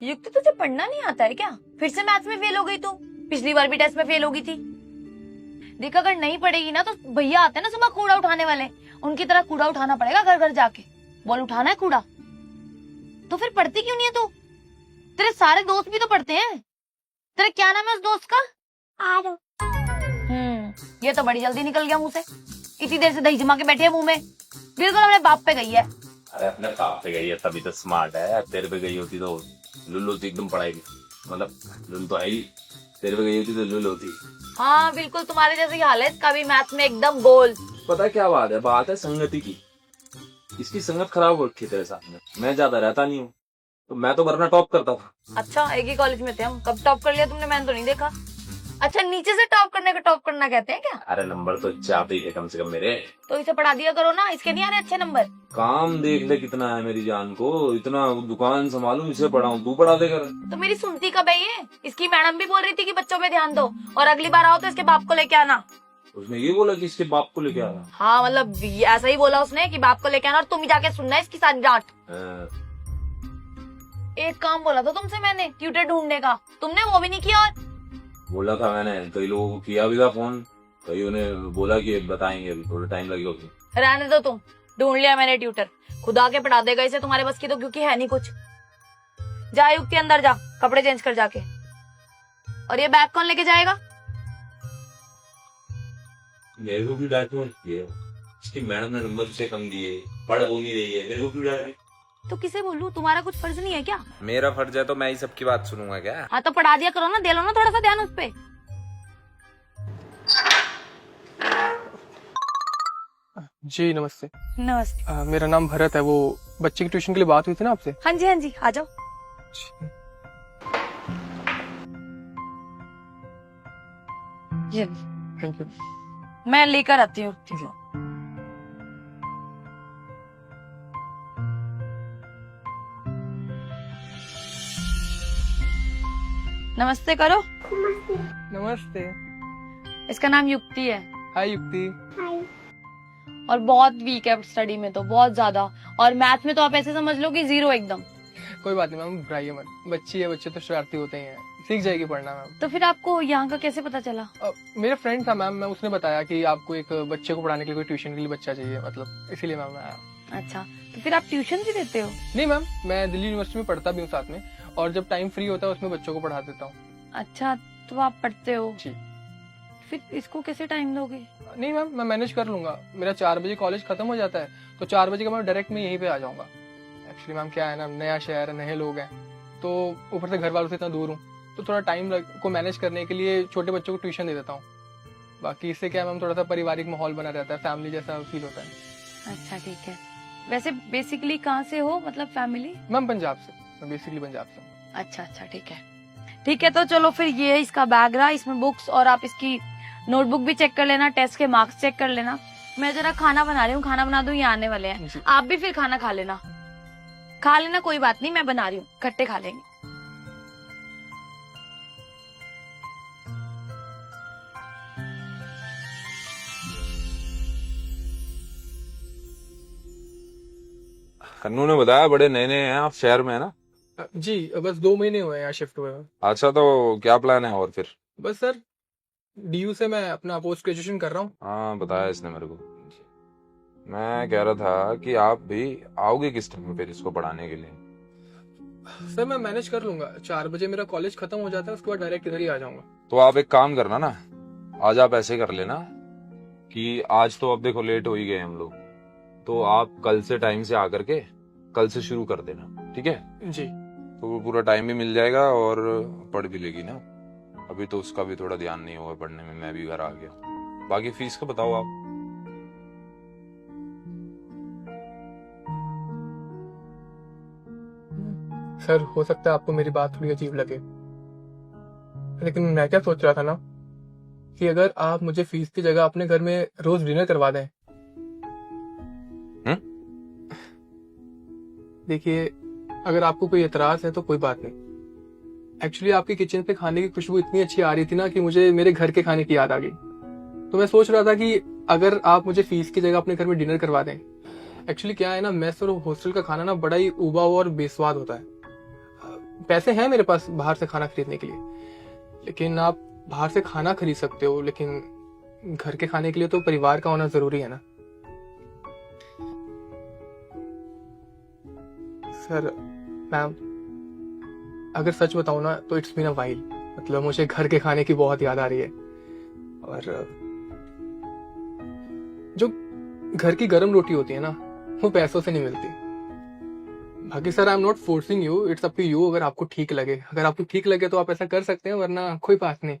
युक्ति तुझे पढ़ना नहीं आता है क्या? फिर से मैथ्स में फेल हो गई तू। पिछली बार भी टेस्ट में फेल हो गई थी। देख अगर नहीं पढ़ेगी ना तो भैया आते हैं ना सुबह कूड़ा उठाने वाले, उनकी तरह कूड़ा उठाना पड़ेगा घर घर जाके। बोल उठाना है कूड़ा। तो फिर पढ़ती क्यों नहीं है तू? तेरे सारे दोस्त भी तो पढ़ते हैं। तेरा क्या नाम है उस दोस्त का? आरो। ये तो बड़ी जल्दी निकल गया मुंह से। इतनी देर से दही जमा के बैठे है मुंह में। बिल्कुल अपने बाप पे गई है। अरे अपने बाप पे गई है तभी तो स्मार्ट है। तेरे पे गई होती तो लुल्लू थी एकदम पढ़ाई में। मतलब लुल्लू तो है ही, तेरे पे गई होती तो लुल्लू होती। हाँ बिल्कुल तुम्हारे जैसी हालत का भी मैथ में एकदम गोल। पता है क्या बात है? बात है संगति की। इसकी संगत खराब हो रखी है तेरे साथ में। मैं ज्यादा रहता नहीं हूँ तो मैं तो वरना टॉप करता था। अच्छा एक ही कॉलेज में थे हम। कब टॉप कर लिया तुमने? मैंने तो नहीं देखा। अच्छा नीचे से टॉप करने का टॉप करना कहते हैं क्या? अरे नंबर तो चाहते ही थे कम से कम मेरे। तो इसे पढ़ा दिया करो ना, इसके नहीं आ रहे अच्छे नंबर। काम देख ले कितना है मेरी जान को। इतना दुकान संभालू, इसे पढ़ाऊं, तू पढ़ा दे कर। तो मेरी सुनती कब है ये? इसकी मैडम भी बोल रही थी कि बच्चों पे ध्यान दो और अगली बार आओ तो इसके बाप को लेके आना। उसने ये बोला कि इसके बाप को लेके आना? हाँ मतलब ऐसा ही बोला उसने कि बाप को लेके आना और तुम ही जाके सुनना है इसकी सारी डांट। एक काम बोला था तुमसे मैंने ट्यूटर ढूंढने का, तुमने वो भी नहीं किया। और बोला था मैंने, कई लोगों को किया भी था फोन। कई उन्हें बोला कि बताएंगे, अभी थोड़ा टाइम लगेगा। रहने दो तुम। ढूंढ लिया मैंने ट्यूटर, खुदा के पढ़ा देगा इसे। तुम्हारे बस की तो क्योंकि है नहीं कुछ। जा युक्ति अंदर जा, कपड़े चेंज कर जाके। और ये बैग कौन लेके जाएगा? मेरे को भी डांटो। इसकी मैडम ने नंबर से कम दिए, पढ़ हो नहीं रही है, मेरे को क्यों डांटे? तो किसे बोलूं? तुम्हारा कुछ फर्ज नहीं है क्या? मेरा फर्ज है तो मैं ही सबकी बात सुनूंगा क्या? हाँ तो पढ़ा दिया करो ना, दे लो ना थोड़ा सा ध्यान उस पे। जी नमस्ते। नमस्ते। मेरा नाम भरत है। वो बच्चे की ट्यूशन के लिए बात हुई थी ना आपसे? हाँ जी आ जाओ। ये थैंक यू। मैं लेकर आती हूँ। नमस्ते करो। नमस्ते। इसका नाम युक्ति है। हाय युक्ति। और बहुत वीक है स्टडी में तो बहुत ज्यादा। और मैथ में तो आप ऐसे समझ लो कि 0 एकदम। कोई बात नहीं मैम, घबराइए मत। बच्ची है, बच्चे तो शरारती होते ही हैं, सीख जाएगी पढ़ना मैम। तो फिर आपको यहाँ का कैसे पता चला? मेरा फ्रेंड था मैम, मैं उसने बताया कि आपको एक बच्चे को पढ़ाने के लिए कोई ट्यूशन के लिए बच्चा चाहिए, मतलब इसीलिए मैम मैं आया। अच्छा तो फिर आप ट्यूशन भी देते हो? नहीं मैम, मैं दिल्ली यूनिवर्सिटी में पढ़ता भी हूँ साथ में, और जब टाइम फ्री होता है उसमें बच्चों को पढ़ा देता हूँ। अच्छा तो आप पढ़ते हो जी। फिर इसको कैसे टाइम दोगे? नहीं मैम, मैं मैनेज कर लूंगा। मेरा 4 बजे कॉलेज खत्म हो जाता है तो 4 बजे का मैं डायरेक्ट में यहीं पे आ जाऊंगा। एक्चुअली मैम क्या है ना, नया शहर है, नए लोग हैं, तो ऊपर से घर वालों से इतना दूर हूँ, तो थोड़ा टाइम को मैनेज करने के लिए छोटे बच्चों को ट्यूशन दे देता हूँ। बाकी इससे क्या मैम, थोड़ा सा पारिवारिक माहौल बना रहता है, फैमिली जैसा फील होता है। अच्छा ठीक है। वैसे बेसिकली कहाँ से हो, मतलब फैमिली? मैम पंजाब से, मैं बेसिकली पंजाब से हूँ। अच्छा ठीक है तो चलो फिर ये इसका बैग रहा, इसमें बुक्स और आप इसकी नोटबुक भी चेक कर लेना, टेस्ट के मार्क्स चेक कर लेना। मैं जरा खाना बना रही हूँ, खाना बना दूँ, ये आने वाले हैं। आप भी फिर खाना खा लेना। कोई बात नहीं, मैं बना रही हूँ, इकट्ठे खा लेंगे। कन्नू ने बताया बड़े नए नए हैं आप शहर में, है ना? जी बस 2 महीने हुए हैं यहाँ शिफ्ट हुए हुए। अच्छा तो क्या प्लान है और फिर? बस सर, DU से मैं अपना पोस्ट ग्रेजुएशन कर रहा हूँ। हाँ बताया इसने मेरे को। मैं कह रहा था कि आप भी आओगे किस टाइम फिर इसको पढ़ाने के लिए? सर मैं मैनेज कर लूंगा, 4 बजे मेरा कॉलेज खत्म हो जाता है, उसके बाद डायरेक्ट इधर ही आ जाऊंगा। तो आप एक काम करना ना, आज आप ऐसे कर लेना कि आज तो अब देखो लेट हो ही गए हम लोग, तो आप कल से टाइम से आकर के कल से शुरू कर देना, ठीक है? जी। तो पूरा टाइम भी मिल जाएगा और पढ़ भी लेगी ना। अभी तो उसका भी थोड़ा ध्यान नहीं हुआ पढ़ने में, मैं भी घर आ गया। बाकी फीस का बताओ आप। सर हो सकता है आपको मेरी बात थोड़ी अजीब लगे, लेकिन मैं क्या सोच रहा था ना कि अगर आप मुझे फीस की जगह अपने घर में रोज डिनर करवा दें। देखिए अगर आपको कोई एतराज है तो कोई बात नहीं। एक्चुअली आपकी किचन पे खाने की खुशबू इतनी अच्छी आ रही थी ना कि मुझे मेरे घर के खाने की याद आ गई। तो मैं सोच रहा था कि अगर आप मुझे फीस की जगह अपने घर में डिनर करवा दें। एक्चुअली क्या है ना, मेस और हॉस्टल का खाना ना बड़ा ही उबा हुआ और बेस्वाद होता है। पैसे हैं मेरे पास बाहर से खाना खरीदने के लिए, लेकिन आप बाहर से खाना खरीद सकते हो, लेकिन घर के खाने के लिए तो परिवार का होना जरूरी है ना। सर मैम, अगर सच बताऊं ना तो इट्स बीन अ वाइल, मतलब मुझे घर के खाने की बहुत याद आ रही है, और जो घर की गर्म रोटी होती है ना वो पैसों से नहीं मिलती। बाकी sir I am not forcing you, it's up to you. अगर आपको ठीक लगे, अगर आपको ठीक लगे तो आप ऐसा कर सकते हैं, वरना कोई बात नहीं।